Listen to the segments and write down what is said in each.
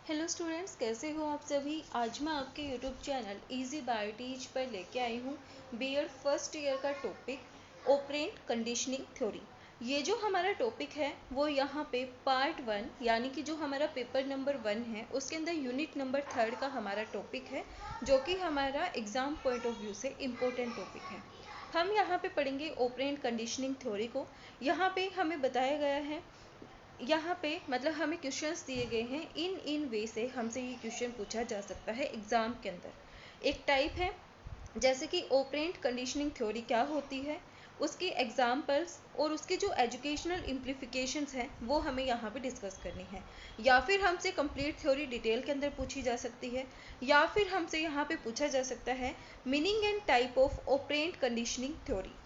Hello students, कैसे हो आप सभी। आज मैं आपके YouTube channel easy bio teach पर लेके आई हूँ बीएड फर्स्ट ईयर का टॉपिक ऑपरेंट कंडीशनिंग थ्योरी। ये जो हमारा टॉपिक है वो यहाँ पे पार्ट 1 यानी कि जो हमारा पेपर नंबर 1 है उसके अंदर यूनिट नंबर 3 का हमारा टॉपिक है, जो कि हमारा एग्जाम पॉइंट ऑफ व्यू से इम्पोर्टेंट टॉपिक है। हम यहाँ पे पढ़ेंगे ऑपरेंट कंडीशनिंग थ्योरी को। यहाँ पे हमें बताया गया है, यहाँ पे मतलब हमें क्वेश्चंस दिए गए हैं, इन वे से हमसे ये क्वेश्चन पूछा जा सकता है एग्जाम के अंदर। एक टाइप है जैसे कि ऑपरेंट कंडीशनिंग थ्योरी क्या होती है, उसकी एग्जाम्पल्स और उसकी जो एजुकेशनल इम्प्लीफिकेशंस हैं वो हमें यहाँ पे डिस्कस करनी है। या फिर हमसे कंप्लीट थ्योरी डिटेल के अंदर पूछी जा सकती है, या फिर हमसे यहाँ पे पूछा जा सकता है meaning and type of operand conditioning theory.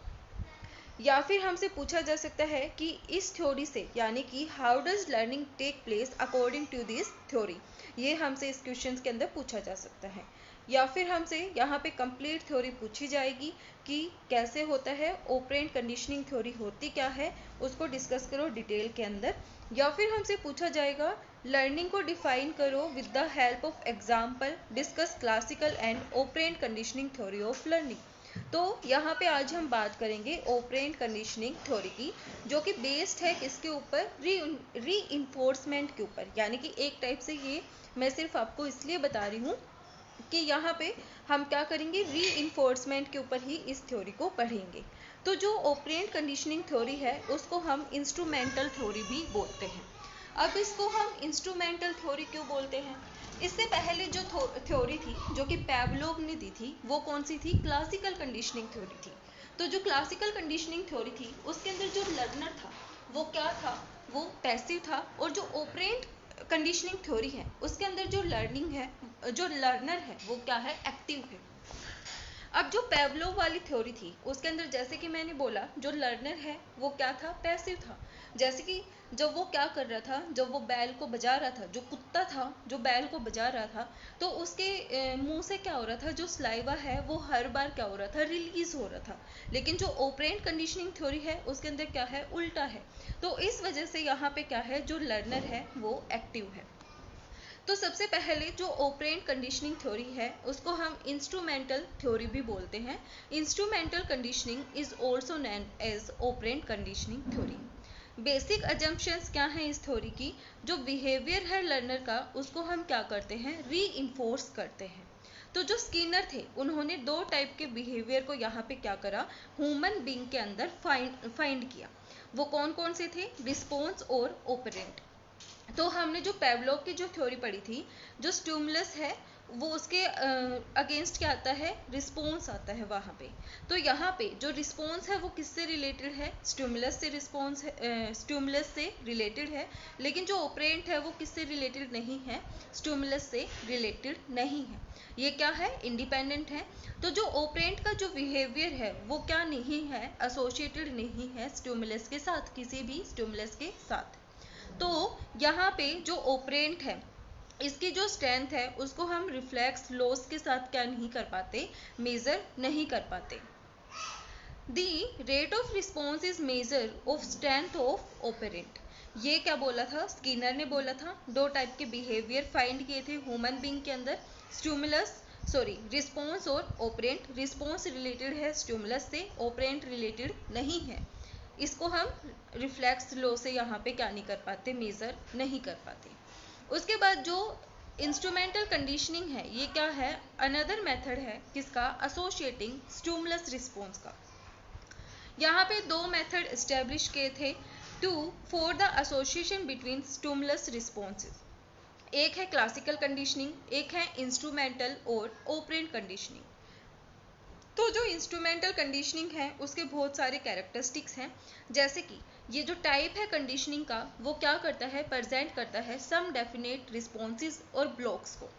या फिर हमसे पूछा जा सकता है कि इस थ्योरी से यानी कि how does learning take place according to this theory, ये हमसे इस क्वेश्चन के अंदर पूछा जा सकता है। या फिर हमसे यहाँ पे कंप्लीट थ्योरी पूछी जाएगी कि कैसे होता है ऑपरेंट कंडीशनिंग थ्योरी, होती क्या है, उसको डिस्कस करो डिटेल के अंदर। या फिर हमसे पूछा जाएगा लर्निंग को डिफाइन करो with the help of example, discuss classical and operand conditioning theory of learning. तो यहाँ पे आज हम बात करेंगे ऑपरेंट कंडीशनिंग थ्योरी की, जो कि बेस्ड है किसके ऊपर, री इन्फोर्समेंट के ऊपर। यानी कि एक टाइप से ये मैं सिर्फ आपको इसलिए बता रही हूँ कि यहाँ पे हम क्या करेंगे, री इन्फोर्समेंट के ऊपर ही इस थ्योरी को पढ़ेंगे। तो जो ऑपरेंट कंडीशनिंग थ्योरी है उसको हम इंस्ट्रूमेंटल थ्योरी भी बोलते हैं। अब इसको हम इंस्ट्रूमेंटल थ्योरी क्यों बोलते हैं, इससे पहले जो थ्योरी थी जो कि पैवलोव ने दी थी वो कौन सी थी, क्लासिकल कंडीशनिंग थ्योरी थी। तो जो क्लासिकल कंडीशनिंग थ्योरी थी उसके अंदर जो लर्नर था वो क्या था, वो पैसिव था। और जो ऑपरेंट कंडीशनिंग थ्योरी है उसके अंदर जो लर्निंग है, जो लर्नर है वो क्या है, एक्टिव है। अब जो पेवलोव वाली थ्योरी थी उसके अंदर जैसे कि मैंने बोला जो लर्नर है वो क्या था, पैसिव था। जैसे कि जब वो क्या कर रहा था, जब वो बैल को बजा रहा था, जो कुत्ता था जो बैल को बजा रहा था, तो उसके मुंह से क्या हो रहा था, जो स्लाइवा है वो हर बार क्या हो रहा था, रिलीज हो रहा था। लेकिन जो ऑपरेंट कंडीशनिंग थ्योरी है उसके अंदर क्या है, उल्टा है। तो इस वजह से यहाँ पे क्या है, जो लर्नर है वो एक्टिव है। तो सबसे पहले जो ऑपरेंट कंडीशनिंग थ्योरी है उसको हम इंस्ट्रूमेंटल थ्योरी भी बोलते हैं। Instrumental conditioning is also known as operant conditioning theory. Basic assumptions क्या हैं इस थ्योरी की, जो बिहेवियर है लर्नर का उसको हम क्या करते हैं, री इन्फोर्स करते हैं। तो जो स्किनर थे उन्होंने दो टाइप के बिहेवियर को यहाँ पे क्या करा, ह्यूमन बीइंग के अंदर फाइंड किया। वो कौन कौन से थे, रिस्पॉन्स और ऑपरेंट। तो हमने जो पेवलोव की जो थ्योरी पढ़ी थी, जो स्टिमुलस है वो उसके अगेंस्ट क्या आता है, रिस्पॉन्स आता है वहाँ पे। तो यहाँ पे जो रिस्पॉन्स है वो किससे रिलेटेड है, स्टिमुलस से रिस्पॉन्स है, स्टिमुलस से रिलेटेड है। लेकिन जो ऑपरेंट है वो किससे रिलेटेड नहीं है, स्टिमुलस से रिलेटेड नहीं है। ये क्या है, इंडिपेंडेंट है। तो जो ऑपरेंट का जो बिहेवियर है वो क्या नहीं है, एसोसिएटेड नहीं है स्टिमुलस के साथ, किसी भी स्टिमुलस के साथ। तो यहाँ पे जो ऑपरेंट है इसकी जो स्ट्रेंथ है उसको हम रिफ्लेक्स लॉस के साथ क्या नहीं कर पाते, मेजर नहीं कर पाते। The rate of response is measure of strength of operant. ये क्या बोला था, स्किनर ने बोला था, दो टाइप के बिहेवियर फाइंड किए थे ह्यूमन बीइंग के अंदर, स्टिमुलस सॉरी रिस्पॉन्स और ऑपरेंट। रिस्पॉन्स रिलेटेड है स्टिमुलस से, ऑपरेंट रिलेटेड नहीं है। इसको हम रिफ्लेक्स लॉ से यहाँ पे क्या नहीं कर पाते, मेजर नहीं कर पाते। उसके बाद जो इंस्ट्रूमेंटल कंडीशनिंग है ये क्या है, अनदर मेथड है किसका, एसोसिएटिंग स्टिमुलस रिस्पॉन्स का। यहाँ पे दो मेथड एस्टेब्लिश किए थे to for the association between stimulus responses. एक है क्लासिकल कंडीशनिंग, एक है इंस्ट्रूमेंटल और ऑपरेंट कंडीशनिंग। तो जो इंस्ट्रूमेंटल कंडीशनिंग है उसके बहुत सारे कैरेक्टरिस्टिक्स हैं। जैसे कि ये जो टाइप है कंडीशनिंग का वो क्या करता है, प्रेजेंट करता है सम डेफिनेट रिस्पॉन्सेज और ब्लॉक्स को।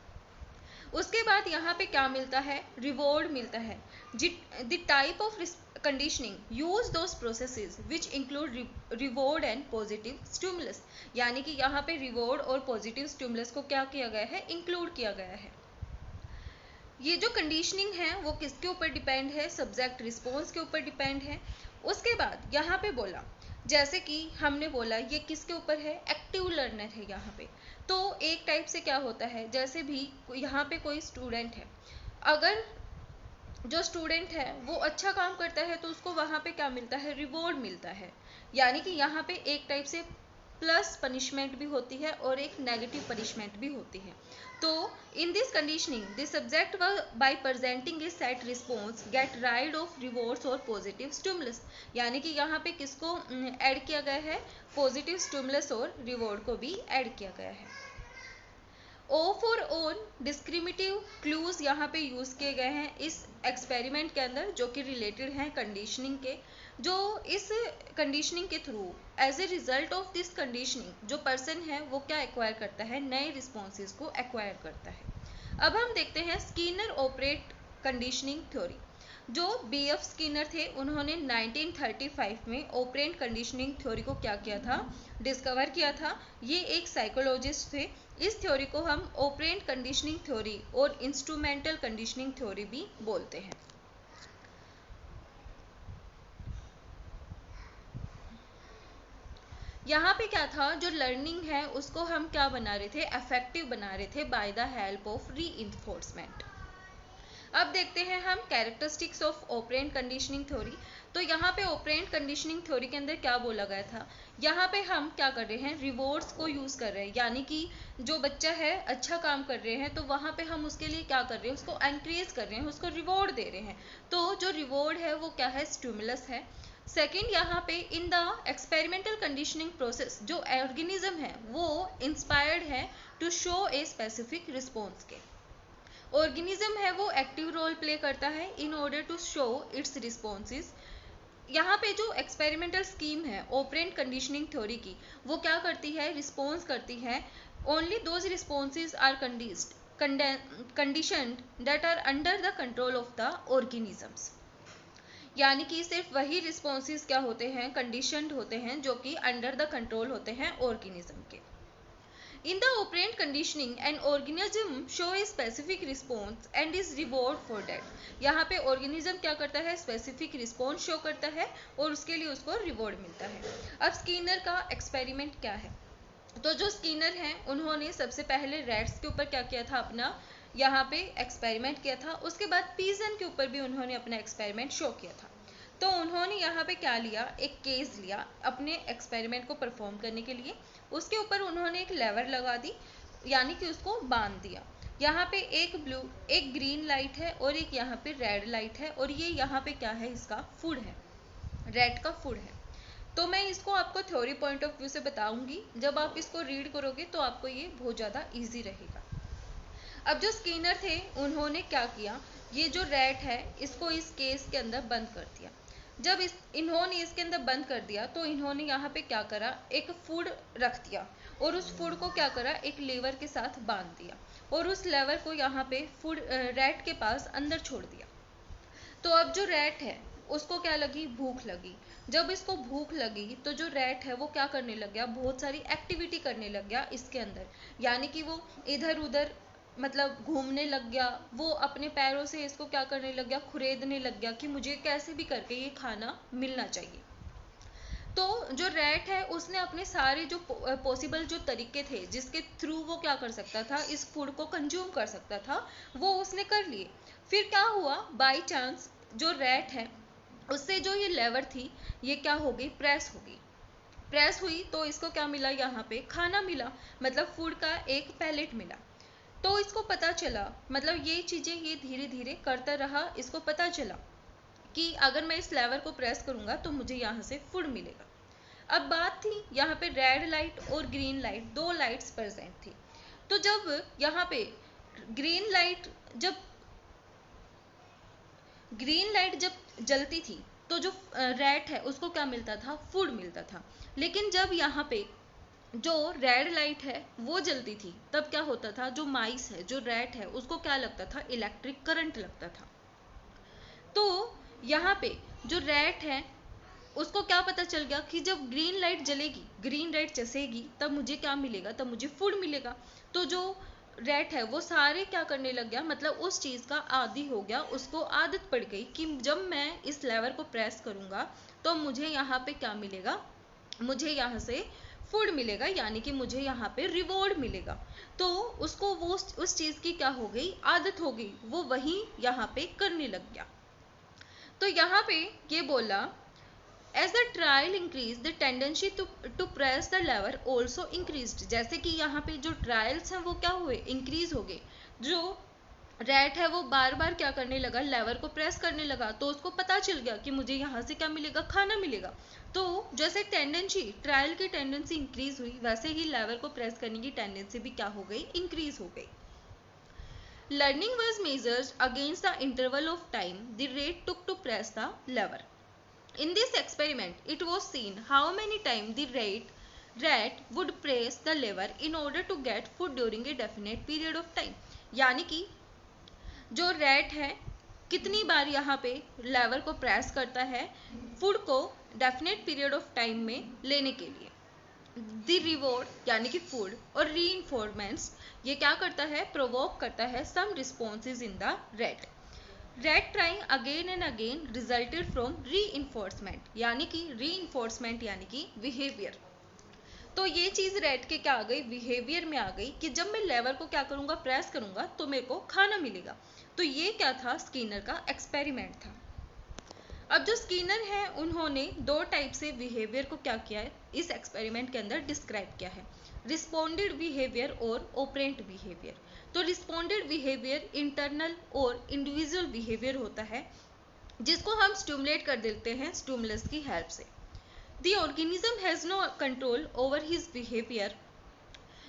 उसके बाद यहाँ पे क्या मिलता है, रिवॉर्ड मिलता है। The type of conditioning use those processes which include reward and positive stimulus. यानी कि यहाँ पे रिवॉर्ड और पॉजिटिव स्टिमुलस को क्या किया गया है, इंक्लूड किया गया है। ये जो कंडीशनिंग है वो किसके ऊपर डिपेंड है, सब्जेक्ट रिस्पॉन्स के ऊपर डिपेंड है। उसके बाद यहाँ पे बोला जैसे कि हमने बोला ये किसके ऊपर है, एक्टिव लर्नर है यहाँ पे। तो एक टाइप से क्या होता है, जैसे भी यहाँ पे कोई स्टूडेंट है, अगर जो स्टूडेंट है वो अच्छा काम करता है तो उसको वहाँ पे क्या मिलता है, रिवॉर्ड मिलता है। यानी कि यहाँ पे एक टाइप से प्लस पनिशमेंट भी होती है और एक नेगेटिव पनिशमेंट भी होती है। तो in this conditioning the subject by presenting A set response get rid of rewards और पॉजिटिव स्टिमुलस। यानी कि यहाँ पे किसको ऐड किया गया है, पॉजिटिव स्टिमुलस और रिवॉर्ड को भी ऐड किया गया है। O for own discriminative clues यहाँ पे यूज किए गए हैं इस एक्सपेरिमेंट के अंदर, जो कि रिलेटेड हैं कंडीशनिंग के। जो इस कंडीशनिंग के through as a result of this conditioning जो पर्सन है वो क्या एक्वायर करता है, नए रिस्पॉन्सेज को एक्वायर करता है। अब हम देखते हैं स्किनर ऑपरेट कंडीशनिंग थ्योरी। जो BF स्किनर थे उन्होंने 1935 में ऑपरेंट कंडीशनिंग थ्योरी को क्या किया था, डिस्कवर किया था। ये एक साइकोलॉजिस्ट थे। इस थ्योरी को हम ऑपरेंट कंडीशनिंग थ्योरी और इंस्ट्रूमेंटल कंडीशनिंग थ्योरी भी बोलते हैं। यहाँ पे क्या था, जो लर्निंग है उसको हम क्या बना रहे थे, इफेक्टिव बना रहे थे by the help of reinforcement. अब देखते हैं हम characteristics of operand conditioning theory. तो यहाँ पे ऑपरेंट कंडीशनिंग थ्योरी के अंदर क्या बोला गया था, यहाँ पे हम क्या कर रहे हैं, रिवॉर्ड्स को यूज कर रहे हैं। यानी कि जो बच्चा है अच्छा काम कर रहे हैं तो वहाँ पे हम उसके लिए क्या कर रहे हैं, उसको एनकरेज कर रहे हैं, उसको रिवॉर्ड दे रहे हैं। तो जो रिवॉर्ड है वो क्या है, स्टिमुलस है। सेकेंड, यहाँ पे in the experimental conditioning process जो ऑर्गेनिज्म है वो इंस्पायर्ड है to show a specific response के। ऑर्गेनिज्म है वो एक्टिव रोल प्ले करता है in order to show its responses. यहाँ पे जो एक्सपेरिमेंटल स्कीम है ऑपरेंट कंडीशनिंग थ्योरी की, वो क्या करती है, रिस्पॉन्स करती है। Only those responses are conditioned that are under the control of the organisms. यानी कि सिर्फ वही रिस्पॉन्सेज क्या होते हैं, कंडीशनड होते हैं, जो कि अंडर द कंट्रोल होते हैं ऑर्गेनिज्म के। In the operant conditioning, an organism show a specific response and is reward for that. यहाँ पे organism क्या करता है, specific response show करता है और उसके लिए उसको reward मिलता है। अब स्किनर का experiment क्या है, तो जो स्किनर हैं उन्होंने सबसे पहले रैट्स के ऊपर क्या किया था, अपना यहाँ पे एक्सपेरिमेंट किया था। उसके बाद पीजन के ऊपर भी उन्होंने अपना एक्सपेरिमेंट शो किया था। तो उन्होंने यहाँ पे क्या लिया, एक केस लिया अपने एक्सपेरिमेंट को परफॉर्म करने के लिए। उसके ऊपर उन्होंने एक लेवर लगा दी, यानी कि उसको बांध दिया। यहाँ पे एक ग्रीन लाइट है और एक यहाँ पे रेड लाइट है, और ये यहाँ पे क्या है, इसका फूड है, रेड का फूड है। तो मैं इसको आपको थ्योरी पॉइंट ऑफ व्यू से बताऊंगी। जब आप इसको रीड करोगे तो आपको ये बहुत ज़्यादा ईजी रहेगा। अब जो स्किनर थे उन्होंने क्या किया, ये जो रैट है इसको इस केस के अंदर बंद कर दिया। जब इन्होंने इसके अंदर बंद कर दिया तो इन्होंने यहाँ पे क्या करा, एक फूड रख दिया और उस फूड को क्या करा, एक लेवर के साथ बांध दिया और उस लेवर को यहाँ पे फूड रैट के पास अंदर छोड़ दिया। तो अब जो रैट है उसको क्या लगी, भूख लगी। जब इसको भूख लगी तो जो रैट है वो क्या करने लग गया, बहुत सारी एक्टिविटी करने लग गया इसके अंदर। यानी कि वो इधर उधर मतलब घूमने लग गया, वो अपने पैरों से इसको क्या करने लग गया, खुरेदने लग गया कि मुझे कैसे भी करके ये खाना मिलना चाहिए। तो जो रैट है उसने अपने सारे जो पॉसिबल जो तरीके थे जिसके थ्रू वो क्या कर सकता था, इस फूड को कंज्यूम कर सकता था, वो उसने कर लिए। फिर क्या हुआ, बाई चांस जो रैट है उससे जो ये लेवर थी ये क्या हो गई, प्रेस हो गई। प्रेस हुई तो इसको क्या मिला, यहाँ पे खाना मिला, मतलब फूड का एक पैलेट मिला। तो इसको पता चला, मतलब ये चीज़ें ये धीरे धीरे करता रहा, इसको पता चला कि अगर मैं इस लेवर को प्रेस करूँगा तो मुझे यहाँ से फूड मिलेगा। अब बात थी यहाँ पे रेड लाइट और ग्रीन लाइट, दो लाइट्स प्रेजेंट थी। तो जब यहाँ पे ग्रीन लाइट जब जलती थी तो जो रैट है उसको क्या मिलता था, फूड मिलता था। लेकिन जब यहाँ पे जो रेड लाइट है वो जलती थी तब क्या होता था, जो माइस है, जो रैट है, उसको क्या लगता था, इलेक्ट्रिक करंट लगता था। तो यहाँ पे जो रैट है उसको क्या पता चल गया कि जब ग्रीन लाइट जलेगी, ग्रीन लाइट चसेगी, तब मुझे क्या मिलेगा, तब मुझे फूड मिलेगा। तो जो रैट है वो सारे क्या करने लग गया, मतलब उस चीज़ का आदी हो गया, उसको आदत पड़ गई कि जब मैं इस लेवर को प्रेस करूँगा तो मुझे यहाँ पे क्या मिलेगा, मुझे यहाँ से फूड मिलेगा, यानी कि मुझे यहाँ पे रिवॉर्ड मिलेगा। तो उसको वो उस चीज़ की क्या हो गई, आदत हो गई, वो वही यहाँ पे करने लग गया। तो यहाँ पे ये बोला as the trial increase the tendency to press the lever also increase. जैसे कि यहाँ पे जो ट्रायल्स हैं वो क्या हुए, इंक्रीज हो गए। जो रैट है वो बार बार क्या करने लगा, लेवर को प्रेस करने लगा, तो उसको पता चल गया कि मुझे यहाँ से क्या मिलेगा, खाना मिलेगा। तो जैसे टेंडेंसी, ट्रायल की टेंडेंसी इंक्रीज हुई, वैसे ही लेवर को प्रेस करने की टेंडेंसी भी क्या हो गई, इंक्रीज हो गई। Learning was measured against the interval of time the rate took to press the lever. In this experiment, it was seen how many times the rat would press the lever in order to get food during a definite period of time. यानी कि जो rat है कितनी बार यहाँ पे लेवर को press करता है फूड को डेफिनेट पीरियड ऑफ टाइम में लेने के लिए। द रिवॉर्ड यानी कि फूड और रीइंफोर्समेंट्स ये क्या करता है, प्रोवोक करता है some responses in the rat. Rat trying again and again resulted from reinforcement, यानी कि रीइंफोर्समेंट यानी कि बिहेवियर। तो ये चीज रैट के क्या आ गई, बिहेवियर में आ गई कि जब मैं लेवर को क्या करूंगा, प्रेस करूंगा तो मेरे को खाना मिलेगा। तो ये क्या था, स्किनर का एक्सपेरिमेंट था। अब जो स्किनर है उन्होंने दो टाइप से बिहेवियर को क्या किया है, इस एक्सपेरिमेंट के अंदर डिस्क्राइब किया है, रिस्पोंडेड बिहेवियर और ऑपरेंट बिहेवियर। तो रिस्पोंडेड बिहेवियर इंटरनल और इंडिविजुअल बिहेवियर होता है, जिसको हम स्टिमुलेट कर देते हैं स्टिमुलस की हेल्प से। The organism has no control over his behavior,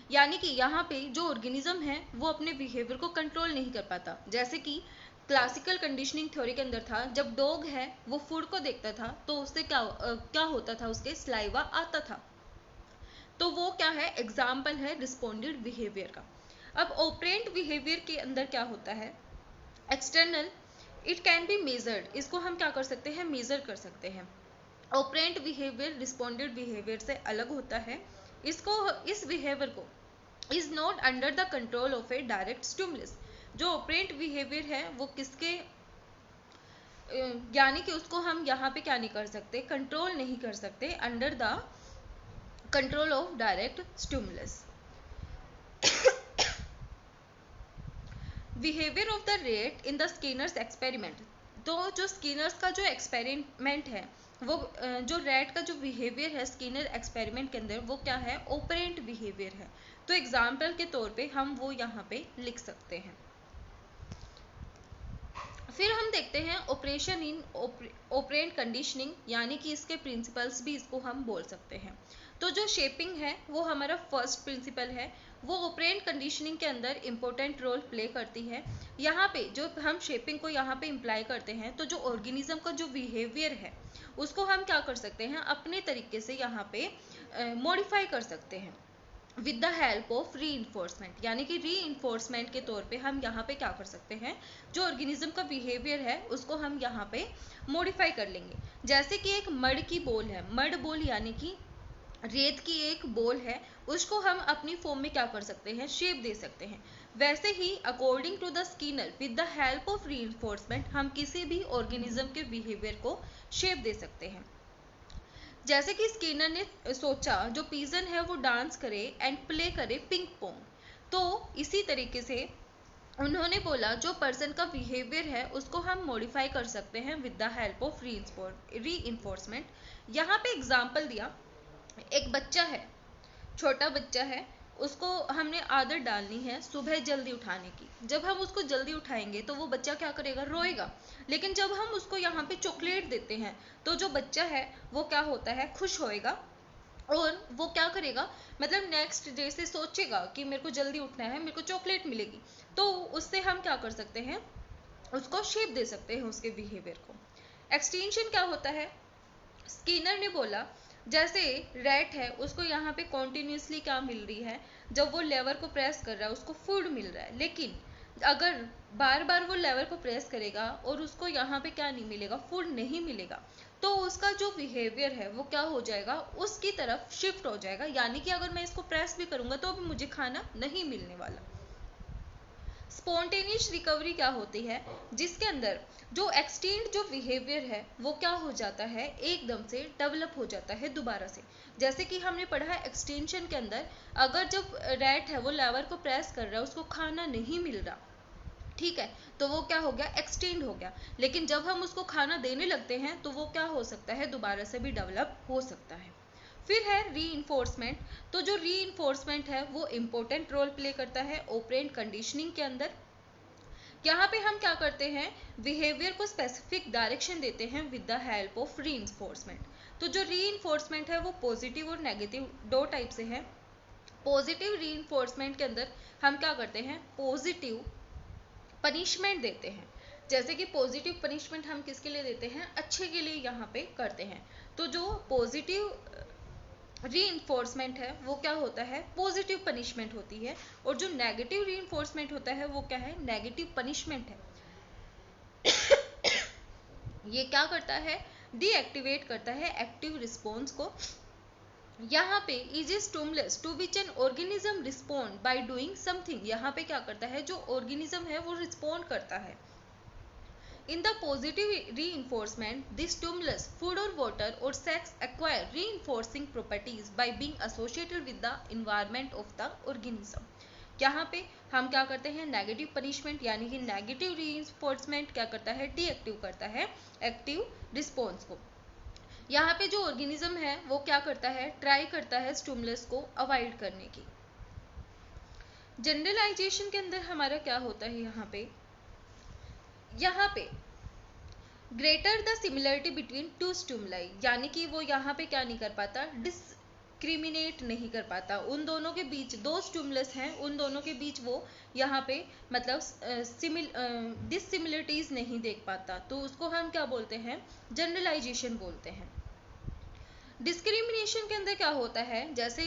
यानी कि यहाँ पे जो ऑर्गेनिज्म है वो अपने बिहेवियर को कंट्रोल नहीं कर पाता। जैसे कि क्लासिकल कंडीशनिंग थ्योरी के अंदर था, जब डॉग है वो फूड को देखता था तो उससे क्या होता था, उसके स्लाइवा आता था। तो वो क्या है, एग्जाम्पल है रिस्पोंडेड बिहेवियर का। अब ऑपरेंट बिहेवियर के अंदर क्या होता है, external, it can be measured, इसको हम क्या कर सकते हैं, मेजर कर सकते हैं। ऑपरेंट बिहेवियर रिस्पोंडेड बिहेवियर से अलग होता है। इस बिहेवियर को is not under the control of A direct stimulus. जो ऑपरेंट बिहेवियर है वो किसके, यानी कि उसको हम यहाँ पे क्या नहीं कर सकते, कंट्रोल नहीं कर सकते under the control of direct stimulus. Behaviour of the rate in the Skinner's experiment. तो जो स्किनर्स का जो एक्सपेरिमेंट है वो जो रैट का जो बिहेवियर है स्किनर एक्सपेरिमेंट के अंदर वो क्या है, ऑपरेंट बिहेवियर है। तो एग्जाम्पल के तौर पे हम वो यहाँ पे लिख सकते हैं। फिर हम देखते हैं ऑपरेशन इन ऑपरेंट कंडीशनिंग, यानी कि इसके प्रिंसिपल्स भी इसको हम बोल सकते हैं। तो जो शेपिंग है वो हमारा फर्स्ट प्रिंसिपल है, वो ऑपरेंट कंडीशनिंग के अंदर इम्पोर्टेंट रोल प्ले करती है। यहाँ पे जो हम शेपिंग को यहाँ पे इम्प्लाई करते हैं, तो जो ऑर्गेनिज्म का जो बिहेवियर है उसको हम क्या कर सकते हैं, अपने तरीके से यहाँ पे मॉडिफाई कर सकते हैं with the help of reinforcement. यानी कि रीइंफोर्समेंट के तौर पे हम यहाँ पे क्या कर सकते हैं, जो ऑर्गेनिज्म का बिहेवियर है उसको हम यहाँ पे मॉडिफाई कर लेंगे। जैसे कि एक मड की बॉल है, मड बॉल यानी कि रेत की एक बॉल है, उसको हम अपनी फॉर्म में क्या कर सकते हैं, शेप दे सकते हैं। वैसे ही according to the Skinner with the help of reinforcement हम किसी भी ऑर्गेनिज्म के बिहेवियर को शेप दे सकते हैं। जैसे कि स्किनर ने सोचा जो पिजन है वो डांस करे एंड प्ले करे पिंग पोंग, तो इसी तरीके से उन्होंने बोला जो पर्सन का बिहेवियर है उसको हम मॉडिफाई कर सकते हैं with the help of reinforcement. यहाँ पे एग्जाम्पल दिया, एक बच्चा है, छोटा बच्चा है, उसको हमने आदत डालनी है सुबह जल्दी उठाने की। जब हम उसको जल्दी उठाएंगे तो वो बच्चा क्या करेगा, रोएगा। लेकिन जब हम उसको यहाँ पे चॉकलेट देते हैं तो जो बच्चा है वो क्या होता है, खुश होएगा और वो क्या करेगा, मतलब नेक्स्ट डे से सोचेगा कि मेरे को जल्दी उठना है, मेरे को चॉकलेट मिलेगी। तो उससे हम क्या कर सकते हैं, उसको शेप दे सकते हैं उसके बिहेवियर को। एक्सटेंशन क्या होता है, स्किनर ने बोला जैसे रैट है उसको यहाँ पे कॉन्टिन्यूसली क्या मिल रही है, जब वो लेवर को प्रेस कर रहा है उसको फूड मिल रहा है। लेकिन अगर बार बार वो लेवर को प्रेस करेगा और उसको यहाँ पे क्या नहीं मिलेगा, फूड नहीं मिलेगा, तो उसका जो बिहेवियर है वो क्या हो जाएगा, उसकी तरफ शिफ्ट हो जाएगा। यानी कि अगर मैं इसको प्रेस भी करूंगा तो भी मुझे खाना नहीं मिलने वाला। स्पॉन्टेनियस रिकवरी क्या होती है, जिसके अंदर जो एक्सटेंड जो बिहेवियर है वो क्या हो जाता है, एकदम से डेवलप हो जाता है दोबारा से। जैसे कि हमने पढ़ा है एक्सटेंशन के अंदर, अगर जब रैट है वो लेवर को प्रेस कर रहा है, उसको खाना नहीं मिल रहा, ठीक है, तो वो क्या हो गया, एक्सटेंड हो गया। लेकिन जब हम उसको खाना देने लगते हैं तो वो क्या हो सकता है, दोबारा से भी डेवलप हो सकता है। फिर है री। तो जो री है वो इम्पोर्टेंट रोल प्ले करता है ऑपरेंट कंडीशनिंग के अंदर। यहाँ पे हम क्या करते हैं, बिहेवियर को स्पेसिफिक डायरेक्शन देते हैं विद द हेल्प ऑफ री। तो जो री है वो पॉजिटिव और नेगेटिव दो टाइप से है। पॉजिटिव री के अंदर हम क्या करते हैं, पॉजिटिव पनिशमेंट देते हैं। जैसे कि पॉजिटिव पनिशमेंट हम किसके लिए देते हैं, अच्छे के लिए यहाँ पे करते हैं। तो जो पॉजिटिव री है वो क्या होता है, पॉजिटिव पनिशमेंट होती है, और जो नेगेटिव री होता है वो क्या है, नेगेटिव पनिशमेंट है। ये क्या करता है, डीएक्टिवेट करता है एक्टिव रिस्पॉन्स को। यहाँ पे is a stimulus to which an organism respond by doing something. यहाँ पे क्या करता है, जो ऑर्गेनिज्म है वो रिस्पॉन्ड करता है। In the positive reinforcement, the stimulus, food or water or sex acquire reinforcing properties by being associated with the environment of the organism. यहाँ पे हम क्या करते हैं, नेगेटिव पनिशमेंट यानी कि नेगेटिव रीइंफोर्समेंट क्या करता है, डीएक्टिव करता है एक्टिव रिस्पॉन्स को। यहाँ पे जो ऑर्गेनिज्म है वो क्या करता है, ट्राई करता है स्टिमुलस को अवॉइड करने की। जनरलाइजेशन के अंदर हमारा क्या होता है, यहाँ पे greater the similarity between two stimuli, यानी कि वो यहाँ पे क्या नहीं कर पाता, डिस्क्रिमिनेट नहीं कर पाता। उन दोनों के बीच दो स्टिमुलस हैं, उन दोनों के बीच वो यहाँ पे मतलब डिससिमिलरिटीज नहीं देख पाता, तो उसको हम क्या बोलते हैं, जनरलाइजेशन बोलते हैं। डिस्क्रिमिनेशन के अंदर क्या होता है, जैसे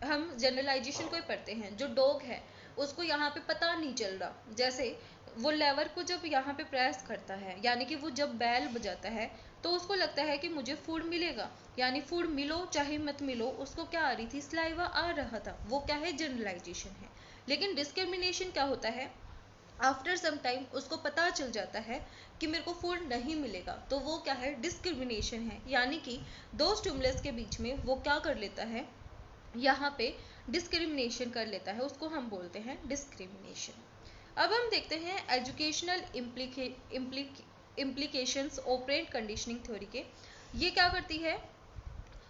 हम जनरलाइजेशन को ही पढ़ते हैं, जो डॉग है उसको यहाँ पे पता नहीं चल रहा, जैसे वो लेवर को जब यहाँ पे प्रेस करता है, यानी कि वो जब बैल बजाता है तो उसको लगता है कि मुझे फूड मिलेगा, यानी फूड मिलो चाहे मत मिलो, उसको क्या आ रही थी, सलाइवा आ रहा था, वो क्या है, जनरलाइजेशन है। लेकिन डिस्क्रिमिनेशन क्या होता है, आफ्टर सम टाइम उसको पता चल जाता है कि मेरे को फूड नहीं मिलेगा, तो वो क्या है, डिस्क्रिमिनेशन है, यानी कि दो स्टिमुलस के बीच में वो क्या कर लेता है, यहाँ पे डिस्क्रिमिनेशन कर लेता है, उसको हम बोलते हैं डिस्क्रिमिनेशन। अब हम देखते हैं educational implications operand conditioning theory के। ये क्या करती है,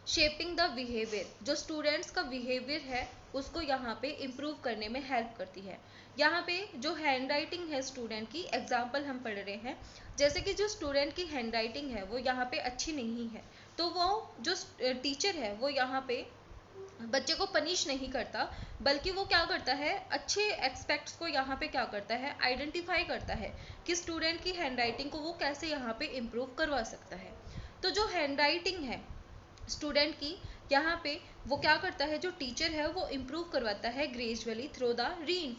शेपिंग द बिहेवियर, जो स्टूडेंट्स का बिहेवियर है उसको यहाँ पे इम्प्रूव करने में हेल्प करती है। यहाँ पे जो हैंड राइटिंग है स्टूडेंट की, एग्जाम्पल हम पढ़ रहे हैं, जैसे कि जो स्टूडेंट की हैंड राइटिंग है वो यहाँ पे अच्छी नहीं है, तो वो जो टीचर है वो यहाँ पे बच्चे को पनिश नहीं करता, बल्कि वो क्या करता है, अच्छे एक्सपेक्ट्स को यहाँ पे क्या करता है, आइडेंटिफाई करता है कि स्टूडेंट की हैंडराइटिंग को वो कैसे यहाँ पे इम्प्रूव करवा सकता है। तो जो हैंडराइटिंग है स्टूडेंट की, यहाँ पे वो क्या करता है, जो टीचर है वो इम्प्रूव करवाता है ग्रेजुअली थ्रू द री।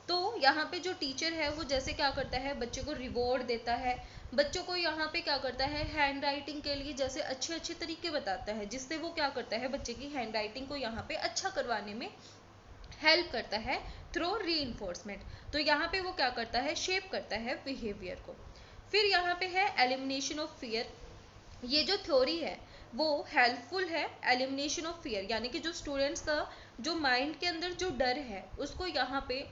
तो यहाँ पे जो टीचर है वो जैसे क्या करता है, बच्चे को रिवॉर्ड देता है, बच्चों को यहाँ पे क्या करता है, हैंड राइटिंग के लिए जैसे अच्छे अच्छे तरीके बताता है, जिससे वो क्या करता है, बच्चे की हैंड राइटिंग को यहाँ पे अच्छा करवाने में हेल्प करता है थ्रू री। तो यहाँ पे वो क्या करता है, शेप करता है बिहेवियर को। फिर यहाँ पे है एलिमिनेशन ऑफ फियर। ये जो थ्योरी है वो हेल्पफुल है एलिमिनेशन ऑफ फियर, यानी कि जो स्टूडेंट्स का जो माइंड के अंदर जो डर है उसको यहाँ पे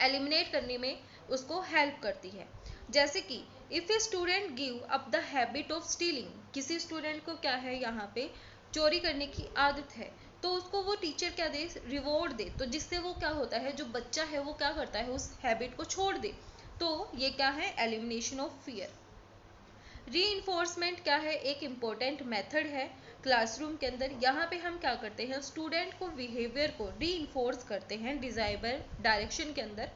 एलिमिनेट करने में उसको हेल्प करती है। जैसे कि if a student give up the habit of stealing, किसी स्टूडेंट को क्या है, यहाँ पे चोरी करने की आदत है, तो उसको वो टीचर क्या दे, रिवॉर्ड दे, तो जिससे वो क्या होता है, जो बच्चा है वो क्या करता है, उस हैबिट को छोड़ दे। तो ये क्या है, एलिमिनेशन ऑफ फियर। री क्या है, एक इम्पोर्टेंट मेथड है क्लासरूम के अंदर। यहाँ पे हम क्या करते हैं, स्टूडेंट को बिहेवियर को री करते हैं डिजायरेबल डायरेक्शन के अंदर।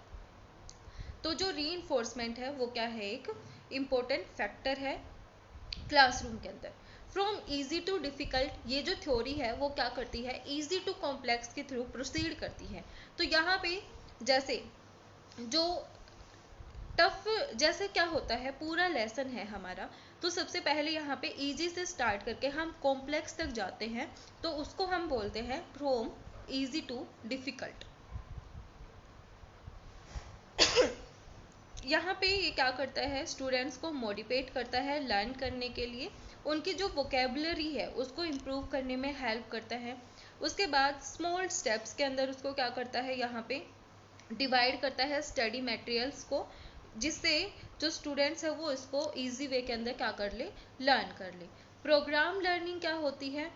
तो जो री है वो क्या है, एक इम्पोर्टेंट फैक्टर है क्लासरूम के अंदर। फ्रॉम इजी टू डिफिकल्ट, ये जो थ्योरी है वो क्या करती है, इजी टू कॉम्प्लेक्स के थ्रू प्रोसीड करती है। तो यहाँ पे जैसे जो टफ, जैसे क्या होता है, पूरा लेसन है हमारा, तो सबसे पहले यहाँ पे इजी से स्टार्ट करके हम कॉम्प्लेक्स तक जाते हैं, तो उसको हम बोलते हैं फ्रॉम इजी टू डिफिकल्ट। यहाँ पे ये क्या करता है, स्टूडेंट्स को मोटिवेट करता है लर्न करने के लिए, उनकी जो वोकेबलरी है उसको इम्प्रूव करने में हेल्प करता है। उसके बाद स्मॉल स्टेप्स के अंदर उसको क्या करता है, यहाँ पे डिवाइड करता है स्टडी मटेरियल्स को, जिससे जो स्टूडेंट्स है वो इसको इजी वे के अंदर क्या कर ले, लर्न कर ले। प्रोग्राम लर्निंग क्या होती है,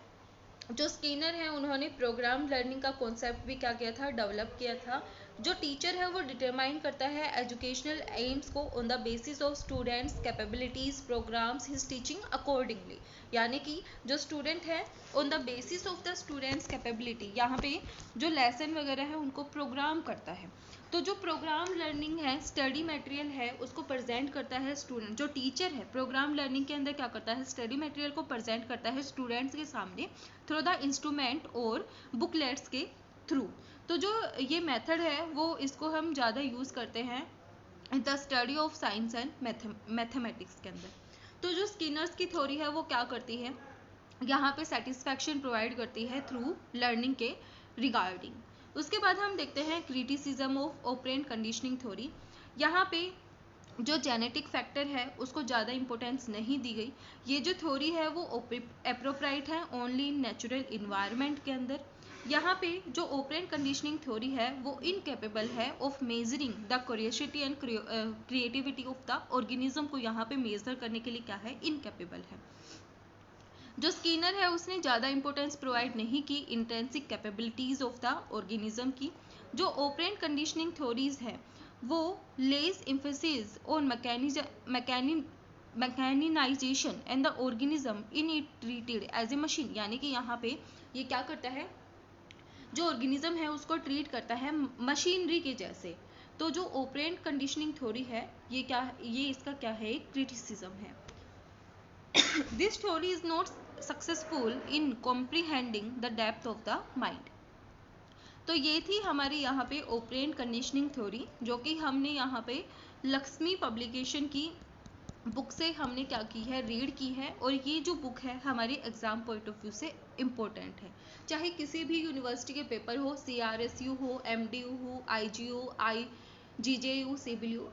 जो स्किनर है उन्होंने प्रोग्राम लर्निंग का कॉन्सेप्ट भी क्या किया था, डेवलप किया था। जो टीचर है वो डिटरमाइन करता है एजुकेशनल एम्स को on the basis of students capabilities programs his teaching accordingly, यानी कि जो स्टूडेंट है on the basis of the students capability यहाँ पे जो लेसन वगैरह है उनको प्रोग्राम करता है। तो जो प्रोग्राम लर्निंग है, स्टडी मटेरियल है, उसको प्रेजेंट करता है स्टूडेंट, जो टीचर है प्रोग्राम लर्निंग के अंदर क्या करता है, स्टडी मटेरियल को प्रेजेंट करता है स्टूडेंट्स के सामने थ्रू द इंस्ट्रूमेंट और बुकलेट्स के थ्रू। तो जो ये मेथड है वो इसको हम ज़्यादा यूज़ करते हैं the study of science and mathematics के अंदर। तो जो स्किनर्स की थ्योरी है वो क्या करती है, यहाँ पे सेटिस्फैक्शन प्रोवाइड करती है थ्रू लर्निंग के रिगार्डिंग। उसके बाद हम देखते हैं criticism of operand conditioning theory. यहाँ पे जो जेनेटिक फैक्टर है उसको ज़्यादा इंपॉर्टेंस नहीं दी गई। ये जो थ्योरी है वो अप्रोप्राइट है ओनली इन नेचुरल इन्वायरमेंट के अंदर। यहाँ पे जो ऑपरेंट कंडीशनिंग थ्योरी है वो इनकेपेबल है of measuring the curiosity and creativity of the organism को यहाँ पे मेजर करने के लिए क्या है, इनकेपेबल है। जो स्किनर है उसने ज़्यादा इंपॉर्टेंस प्रोवाइड नहीं की intrinsic capabilities of the organism की। जो ऑपरेंट कंडीशनिंग थ्योरीज है वो less emphasis on mechanisation and the organism in it treated as a machine, यानी कि यहाँ पे ये क्या करता है, जो ऑर्गेनिज्म है उसको ट्रीट करता है मशीनरी के जैसे। तो जो ऑपरेंट कंडीशनिंग थ्योरी है ये इसका क्या है, क्रिटिसिज्म है। This theory is not successful in comprehending the depth of the mind. तो ये थी हमारी यहाँ पे ऑपरेंट कंडीशनिंग थ्योरी, जो कि हमने यहाँ पे लक्ष्मी पब्लिकेशन की बुक से हमने क्या की है, रीड की है। और ये जो बुक है हमारी एग्जाम पॉइंट ऑफ व्यू से इम्पोर्टेंट है, चाहे किसी भी यूनिवर्सिटी के पेपर हो, CRSU हो, MDU हो, IGU, GJU,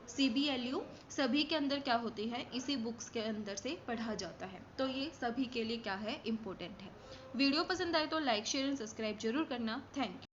CBLU, सभी के अंदर क्या होती है, इसी बुक्स के अंदर से पढ़ा जाता है। तो ये सभी के लिए क्या है, इम्पोर्टेंट है। वीडियो पसंद आए तो लाइक शेयर एंड सब्सक्राइब जरूर करना। Thank you.